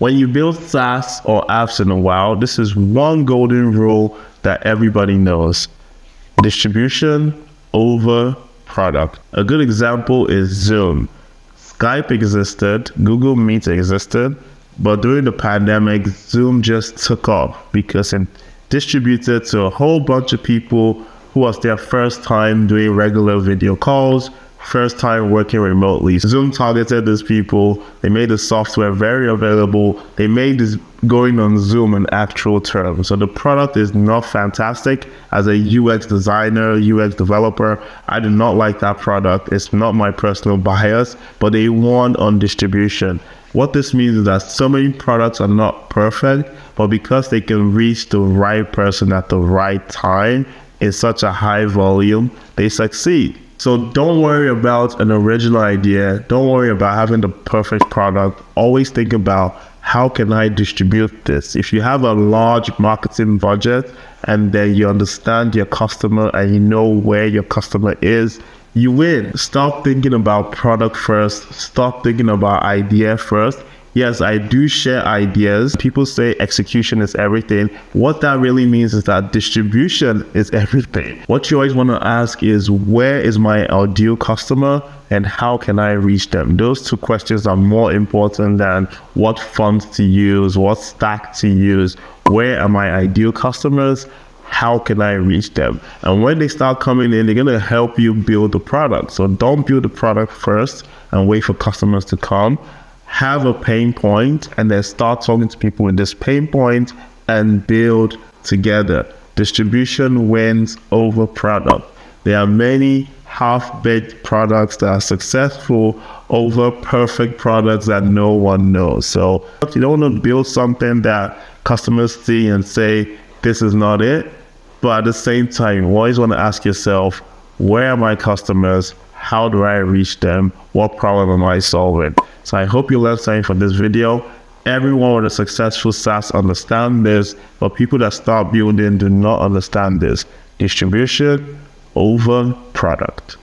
When you build SaaS or apps in a while, this is one golden rule that everybody knows. Distribution over product. A good example is Zoom. Skype existed, Google Meet existed, but during the pandemic, Zoom just took off because it distributed to a whole bunch of people who was their first time doing regular video calls, first time working remotely. Zoom targeted these people. They made the software very available. They made this going on Zoom in actual terms. So the product is not fantastic. As a UX designer, UX developer, I do not like that product. It's not my personal bias, but they won on distribution. What this means is that so many products are not perfect, but because they can reach the right person at the right time in such a high volume, they succeed. So don't worry about an original idea. Don't worry about having the perfect product. Always think about, how can I distribute this? If you have a large marketing budget and then you understand your customer and you know where your customer is, you win. Stop thinking about product first. Stop thinking about idea first. Yes, I do share ideas. People say execution is everything. What that really means is that distribution is everything. What you always want to ask is, where is my ideal customer and how can I reach them? Those two questions are more important than what fonts to use, what stack to use. Where are my ideal customers? How can I reach them? And when they start coming in, they're going to help you build the product. So don't build the product first and wait for customers to come. Have a pain point and then start talking to people with this pain point and build together. Distribution wins over product. There are many half-baked products that are successful over perfect products that no one knows. So you don't want to build something that customers see and say, this is not it. But at the same time, you always want to ask yourself, where are my customers? How do I reach them? What problem am I solving? So I hope you learned something from this video. Everyone with a successful SaaS understand this, but people that start building do not understand this. Distribution over product.